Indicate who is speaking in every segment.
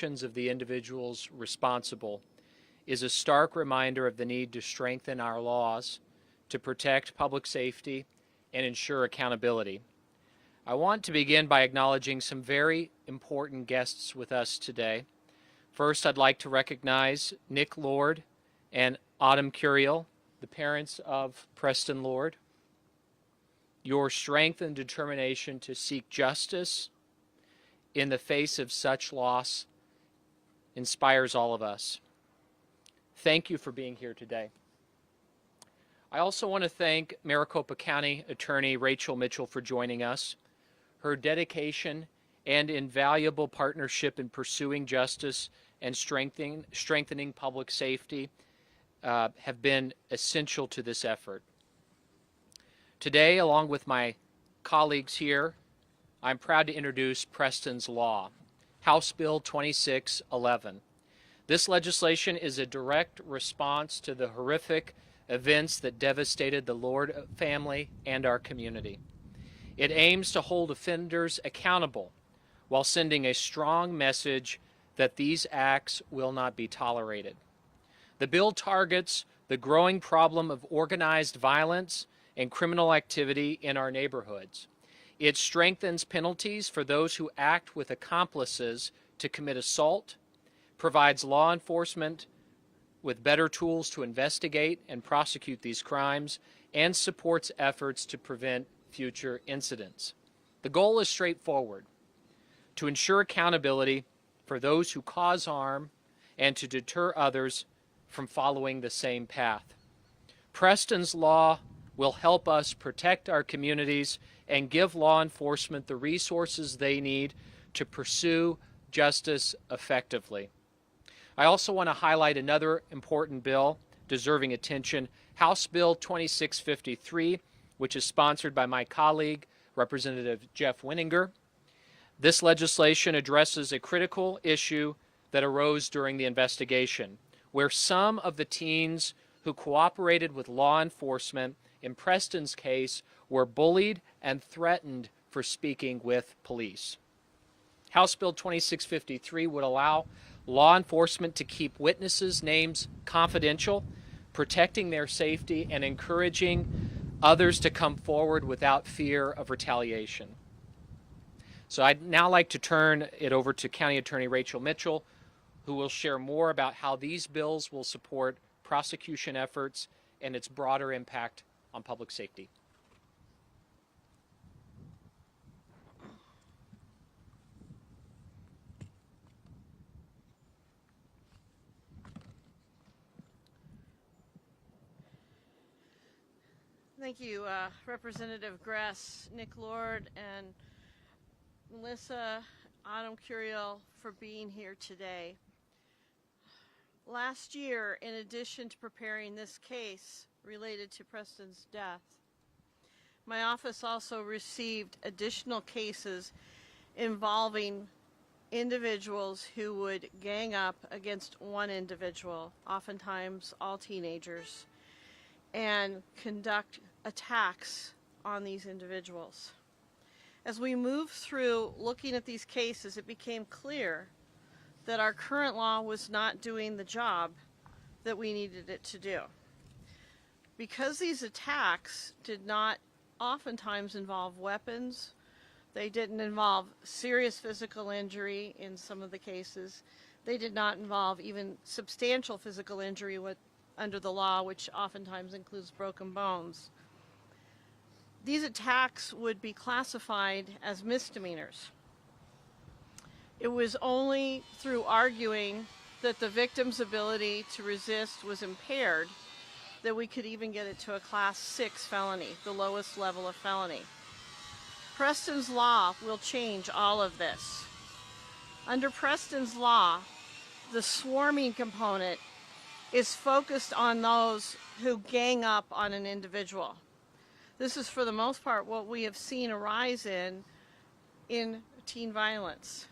Speaker 1: actions of the individuals responsible is a stark reminder of the need to strengthen our laws to protect public safety and ensure accountability. I want to begin by acknowledging some very important guests with us today. First, I'd like to recognize Nick Lord and Autumn Curiel, the parents of Preston Lord. Your strength and determination to seek justice in the face of such loss inspires all of us. Thank you for being here today. I also want to thank Maricopa County Attorney Rachel Mitchell for joining us. Her dedication and invaluable partnership in pursuing justice and strengthening public safety have been essential to this effort. Today, along with my colleagues here, I'm proud to introduce Preston's Law, House Bill 2611. This legislation is a direct response to the horrific events that devastated the Lord family and our community. It aims to hold offenders accountable while sending a strong message that these acts will not be tolerated. The bill targets the growing problem of organized violence and criminal activity in our neighborhoods. It strengthens penalties for those who act with accomplices to commit assault, provides law enforcement with better tools to investigate and prosecute these crimes, and supports efforts to prevent future incidents. The goal is straightforward: to ensure accountability for those who cause harm and to deter others from following the same path. Preston's Law will help us protect our communities and give law enforcement the resources they need to pursue justice effectively. I also want to highlight another important bill deserving attention, House Bill 2653, which is sponsored by my colleague, Representative Jeff Winninger. This legislation addresses a critical issue that arose during the investigation, where some of the teens who cooperated with law enforcement in Preston's case were bullied and threatened for speaking with police. House Bill 2653 would allow law enforcement to keep witnesses' names confidential, protecting their safety and encouraging others to come forward without fear of retaliation. So I'd now like to turn it over to County Attorney Rachel Mitchell, who will share more about how these bills will support prosecution efforts and its broader impact on public safety.
Speaker 2: Thank you, Representative Gress, Nick Lord, and Melissa, Autumn Curiel, for being here today. Last year, in addition to preparing this case related to Preston's death, my office also received additional cases involving individuals who would gang up against one individual, oftentimes all teenagers, and conduct attacks on these individuals. As we moved through looking at these cases, it became clear that our current law was not doing the job that we needed it to do. Because these attacks did not oftentimes involve weapons, they didn't involve serious physical injury in some of the cases, they did not involve even substantial physical injury under the law, which oftentimes includes broken bones. These attacks would be classified as misdemeanors. It was only through arguing that the victim's ability to resist was impaired that we could even get it to a Class 6 felony, the lowest level of felony. Preston's Law will change all of this. Under Preston's Law, the swarming component is focused on those who gang up on an individual. This is, for the most part, what we have seen arise in teen violence.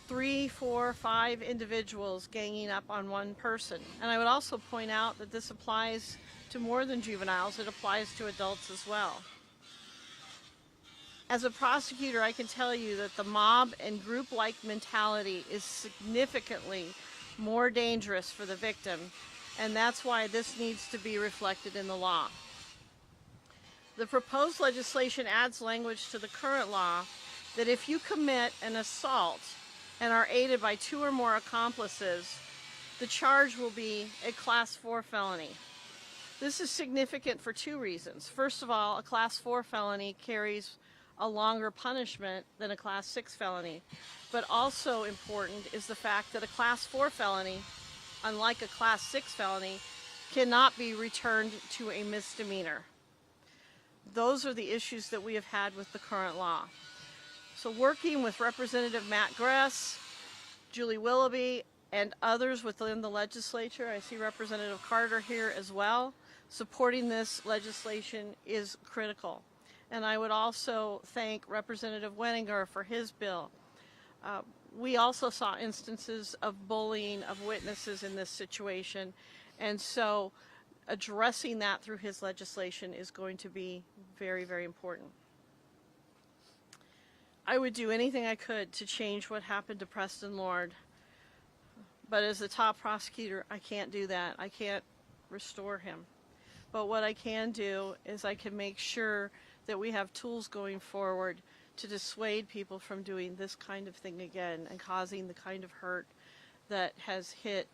Speaker 2: 3, 4, 5 individuals ganging up on one person. And I would also point out that this applies to more than juveniles, it applies to adults as well. As a prosecutor, I can tell you that the mob and group-like mentality is significantly more dangerous for the victim, and that's why this needs to be reflected in the law. The proposed legislation adds language to the current law that if you commit an assault and are aided by 2 or more accomplices, the charge will be a Class 4 felony. This is significant for 2 reasons. First of all, a Class 4 felony carries a longer punishment than a Class 6 felony. But also important is the fact that a Class 4 felony, unlike a Class 6 felony, cannot be returned to a misdemeanor. Those are the issues that we have had with the current law. So working with Representative Matt Gress, Julie Willoughby, and others within the legislature, I see Representative Carter here as well, supporting this legislation is critical. And I would also thank Representative Wenninger for his bill. We also saw instances of bullying of witnesses in this situation, and so addressing that through his legislation is going to be very, very important. I would do anything I could to change what happened to Preston Lord, but as the top prosecutor, I can't do that. I can't restore him. But what I can do is I can make sure that we have tools going forward to dissuade people from doing this kind of thing again and causing the kind of hurt that has hit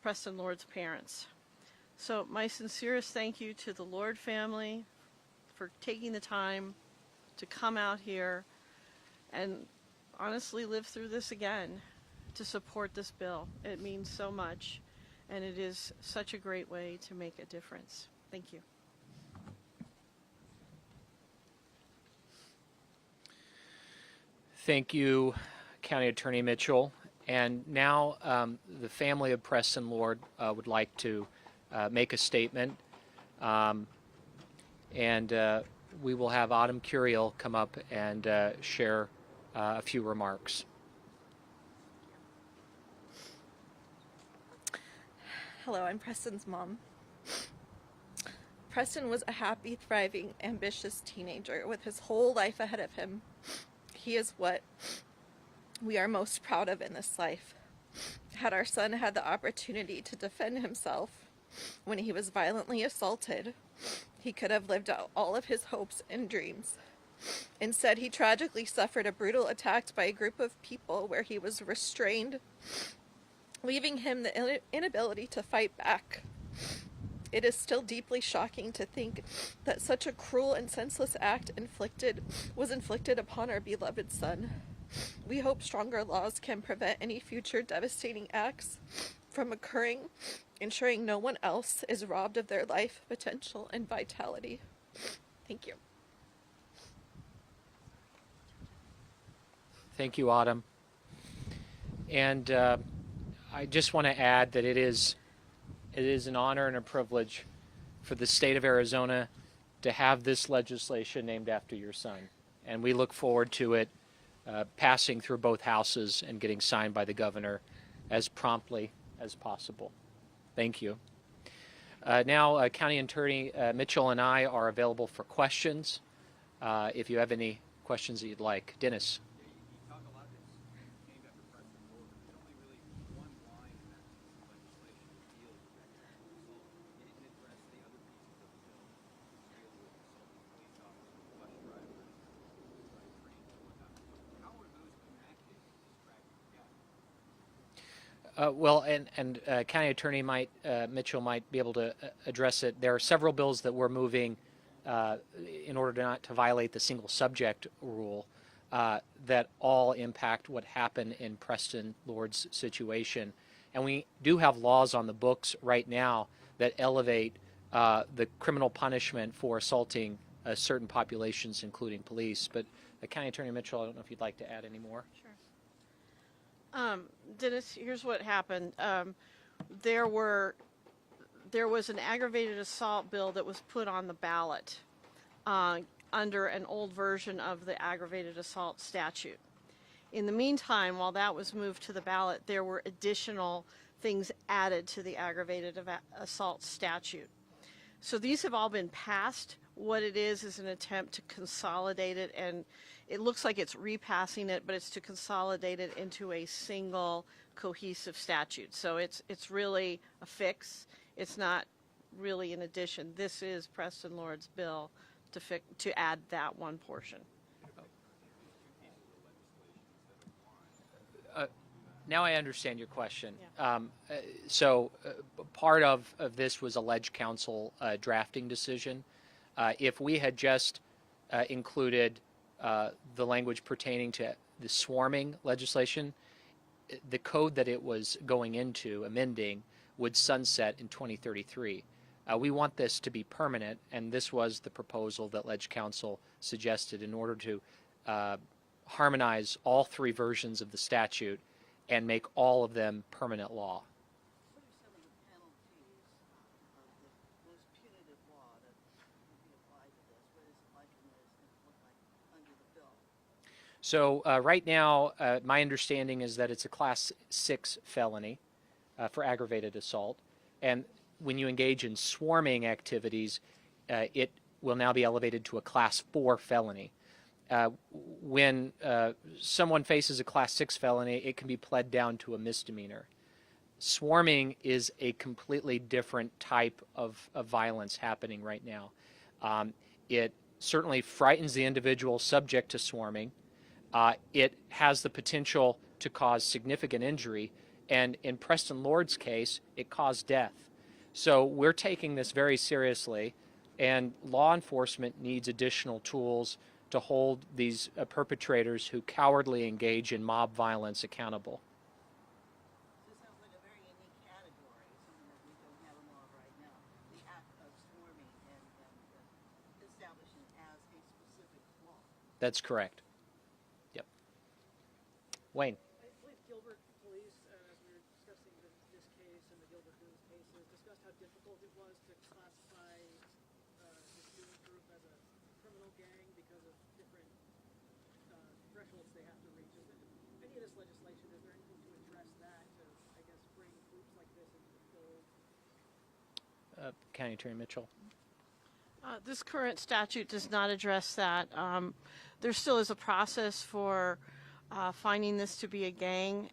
Speaker 2: Preston Lord's parents. So my sincerest thank you to the Lord family for taking the time to come out here and honestly live through this again to support this bill. It means so much, and it is such a great way to make a difference. Thank you.
Speaker 1: Thank you, County Attorney Mitchell. And now the family of Preston Lord would like to make a statement. We will have Autumn Curiel come up and share a few remarks.
Speaker 3: Hello, I'm Preston's mom. Preston was a happy, thriving, ambitious teenager with his whole life ahead of him. He is what we are most proud of in this life. Had our son had the opportunity to defend himself when he was violently assaulted, he could have lived out all of his hopes and dreams. Instead, he tragically suffered a brutal attack by a group of people where he was restrained, leaving him the inability to fight back. It is still deeply shocking to think that such a cruel and senseless act was inflicted upon our beloved son. We hope stronger laws can prevent any future devastating acts from occurring, ensuring no one else is robbed of their life, potential, and vitality. Thank you.
Speaker 1: Thank you, Autumn. And I just want to add that it is an honor and a privilege for the state of Arizona to have this legislation named after your son. And we look forward to it passing through both houses and getting signed by the governor as promptly as possible. Thank you. Now, County Attorney Mitchell and I are available for questions. If you have any questions that you'd like. Dennis. County Attorney Mitchell might be able to address it. There are several bills that we're moving in order not to violate the single subject rule that all impact what happened in Preston Lord's situation. And we do have laws on the books right now that elevate the criminal punishment for assaulting certain populations, including police. But County Attorney Mitchell, I don't know if you'd like to add any more.
Speaker 2: Sure. Dennis, here's what happened. There was an aggravated assault bill that was put on the ballot under an old version of the aggravated assault statute. In the meantime, while that was moved to the ballot, there were additional things added to the aggravated assault statute. So these have all been passed. what it is an attempt to consolidate it, and it looks like it's repassing it, but it's to consolidate it into a single cohesive statute. So it's really a fix. It's not really an addition. This is Preston Lord's bill to add that one portion.
Speaker 1: Now I understand your question.
Speaker 2: Yeah.
Speaker 1: Part of this was a ledge council drafting decision. If we had just included the language pertaining to the swarming legislation, the code that it was going into amending would sunset in 2033. We want this to be permanent, and this was the proposal that ledge council suggested in order to harmonize all three versions of the statute and make all of them permanent law.
Speaker 4: What are some of the penalties of the most punitive law that would be applied to this? What is it like and what does it look like under the bill?
Speaker 1: So right now, my understanding is that it's a Class 6 felony for aggravated assault. And when you engage in swarming activities, it will now be elevated to a Class 4 felony. When someone faces a Class 6 felony, it can be pled down to a misdemeanor. Swarming is a completely different type of violence happening right now. It certainly frightens the individual subject to swarming. It has the potential to cause significant injury, and in Preston Lord's case, it caused death. So we're taking this very seriously, and law enforcement needs additional tools to hold these perpetrators who cowardly engage in mob violence accountable.
Speaker 4: This sounds like a very unique category, something that we don't have a law right now. The act of swarming and establishing as a specific law.
Speaker 1: That's correct. Yep. Wayne.
Speaker 5: I believe Gilbert Police, as we were discussing this case and the Gilbert News cases, discussed how difficult it was to classify this student group as a criminal gang because of different thresholds they have to reach. Is there any of this legislation, is there anything to address that, to, I guess, bring groups like this into the fold?
Speaker 1: County Attorney Mitchell.
Speaker 2: This current statute does not address that. There still is a process for finding this to be a gang,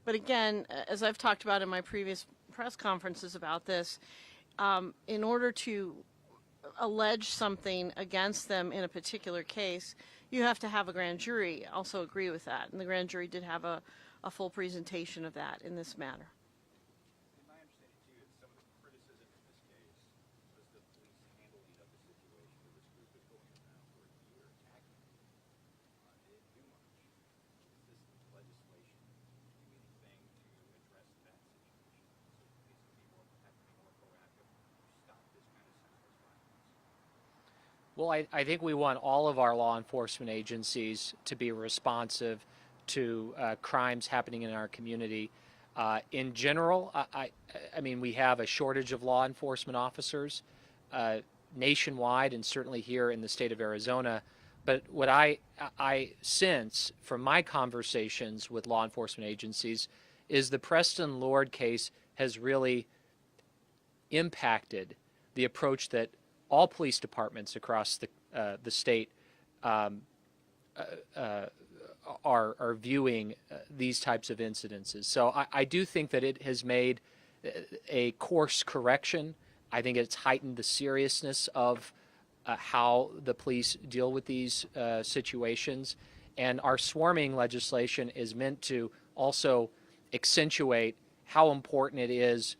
Speaker 2: but again, as I've talked about in my previous press conferences about this, in order to allege something against them in a particular case, you have to have a grand jury also agree with that, and the grand jury did have a full presentation of that in this matter.
Speaker 6: In my understanding too, is some of the criticism in this case was the police handling of the situation where this group is going around for a year attacking people. They didn't do much. Is this legislation do anything to address that situation? So the police can be have to be more proactive to stop this kind of senseless violence.
Speaker 1: Well, I think we want all of our law enforcement agencies to be responsive to crimes happening in our community. In general, I mean, we have a shortage of law enforcement officers nationwide and certainly here in the state of Arizona. But what I sense from my conversations with law enforcement agencies is the Preston Lord case has really impacted the approach that all police departments across the state are viewing these types of incidences. So I do think that it has made a course correction. I think it's heightened the seriousness of how the police deal with these situations. And our swarming legislation is meant to also accentuate how important it is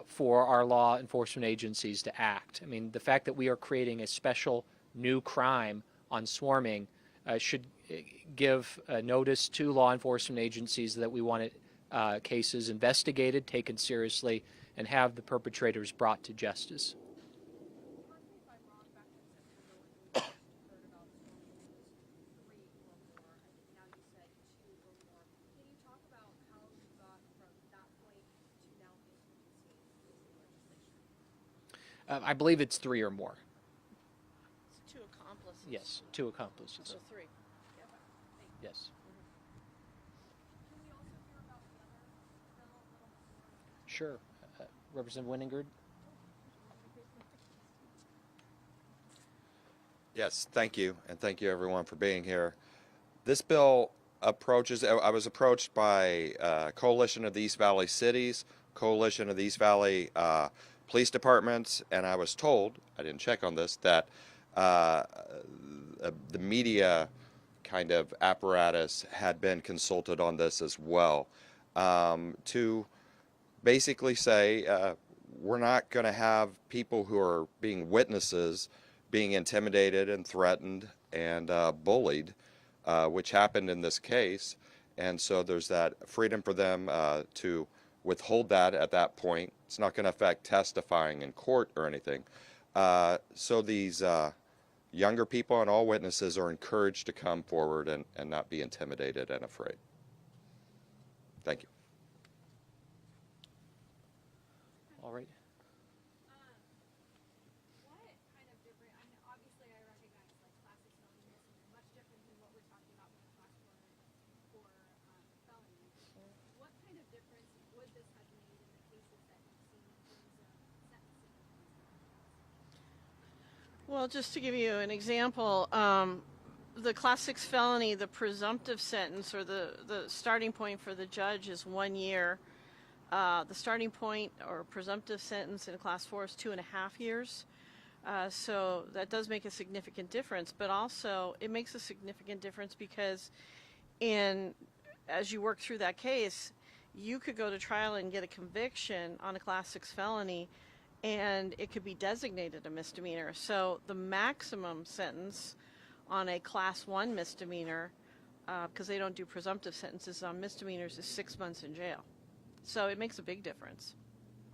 Speaker 1: for our law enforcement agencies to act. I mean, the fact that we are creating a special new crime on swarming should give notice to law enforcement agencies that we want cases investigated, taken seriously, and have the perpetrators brought to justice.
Speaker 7: Correct me if I'm wrong, back in September when we heard about swarming, it was 3 or more. I think now you said 2 or more. Can you talk about how you got from that point to now introducing this new legislation?
Speaker 1: I believe it's 3 or more.
Speaker 2: It's 2 accomplices.
Speaker 1: Yes, 2 accomplices.
Speaker 2: So 3.
Speaker 1: Yes.
Speaker 7: Can we also hear about the other bill a little bit more?
Speaker 1: Sure. Representative Wenningard?
Speaker 8: Yes, thank you, and thank you everyone for being here. This bill approaches, I was approached by Coalition of the East Valley Cities, Coalition of the East Valley Police Departments, and I was told, I didn't check on this, that the media kind of apparatus had been consulted on this as well, to basically say we're not going to have people who are being witnesses being intimidated and threatened and bullied, which happened in this case. And so there's that freedom for them to withhold that at that point. It's not going to affect testifying in court or anything. So these younger people and all witnesses are encouraged to come forward and not be intimidated and afraid. Thank you.
Speaker 1: All right.
Speaker 7: What kind of different? I mean, obviously, I recognize like classic felonies are much different than what we're talking about with class for felonies. What kind of difference would this have made in the cases that you've seen in terms of sentencing?
Speaker 2: Well, just to give you an example, the class 6 felony, the presumptive sentence or the starting point for the judge is 1 year. The starting point or presumptive sentence in class 4 is 2.5 years. So that does make a significant difference, but also it makes a significant difference because as you work through that case, you could go to trial and get a conviction on a class 6 felony and it could be designated a misdemeanor. So the maximum sentence on a class 1 misdemeanor, because they don't do presumptive sentences on misdemeanors, is 6 months in jail. So it makes a big difference.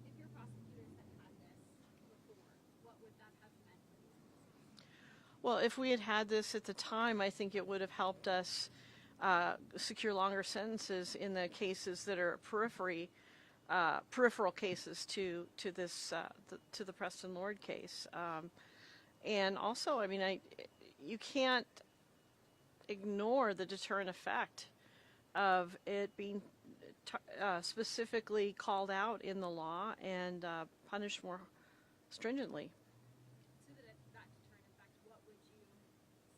Speaker 7: If your prosecutors had this before, what would that have meant for these cases?
Speaker 2: Well, if we had had this at the time, I think it would have helped us secure longer sentences in the cases that are peripheral cases to this to the Preston Lord case. And also, I mean, you can't ignore the deterrent effect of it being specifically called out in the law and punished more stringently.
Speaker 7: To that deterrent effect, what would you say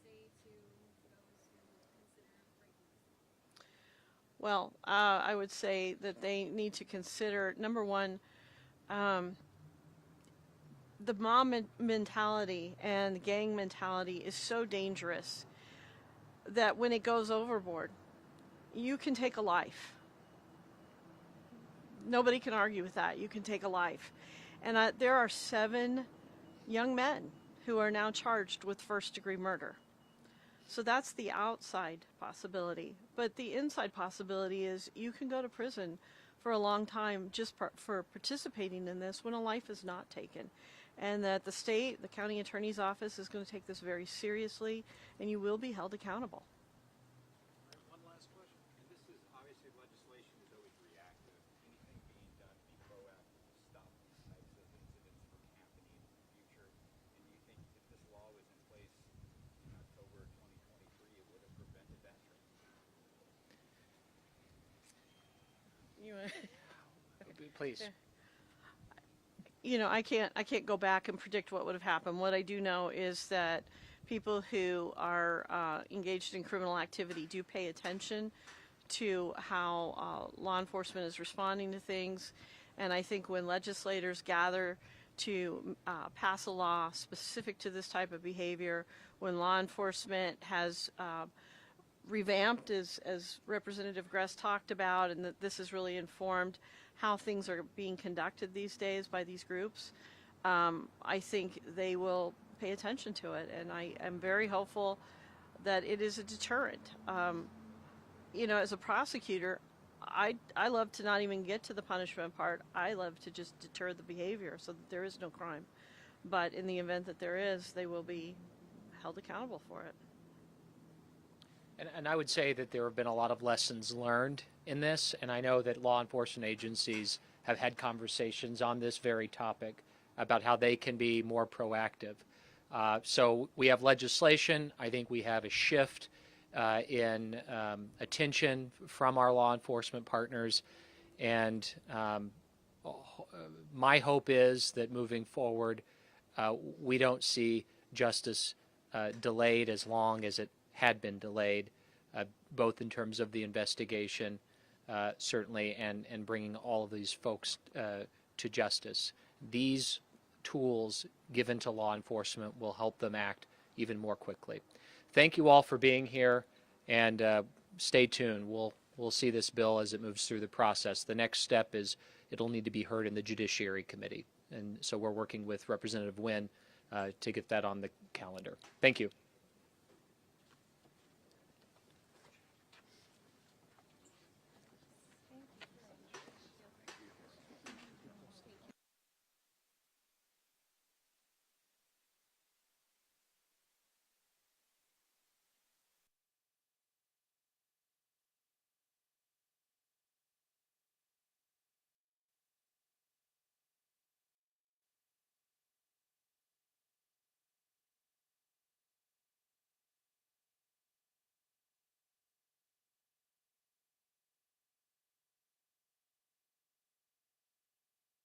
Speaker 7: to those who consider breaking this law?
Speaker 2: Well, I would say that they need to consider, number one, the mob mentality and the gang mentality is so dangerous that when it goes overboard, you can take a life. Nobody can argue with that. You can take a life. And there are 7 young men who are now charged with first-degree murder. So that's the outside possibility. But the inside possibility is you can go to prison for a long time just for participating in this when a life is not taken. And that the state, the county attorney's office is going to take this very seriously, and you will be held accountable.
Speaker 6: One last question. And this is obviously legislation is always reactive. Anything being done to be proactive to stop these types of incidents from happening in the future? And do you think if this law was in place in October 2023, it would have prevented that trend?
Speaker 1: Please.
Speaker 2: You know, I can't go back and predict what would have happened. What I do know is that people who are engaged in criminal activity do pay attention to how law enforcement is responding to things. And I think when legislators gather to pass a law specific to this type of behavior, when law enforcement has revamped, as Representative Gress talked about, and that this has really informed how things are being conducted these days by these groups, I think they will pay attention to it, and I am very hopeful that it is a deterrent. You know, as a prosecutor, I love to not even get to the punishment part. I love to just deter the behavior so that there is no crime. But in the event that there is, they will be held accountable for it.
Speaker 1: And I would say that there have been a lot of lessons learned in this, and I know that law enforcement agencies have had conversations on this very topic about how they can be more proactive. So we have legislation. I think we have a shift in attention from our law enforcement partners, and my hope is that moving forward, we don't see justice delayed as long as it had been delayed, both in terms of the investigation, certainly, and bringing all of these folks to justice. These tools given to law enforcement will help them act even more quickly. Thank you all for being here, and stay tuned. We'll see this bill as it moves through the process. The next step is it'll need to be heard in the Judiciary Committee, and so we're working with Representative Wynn to get that on the calendar. Thank you.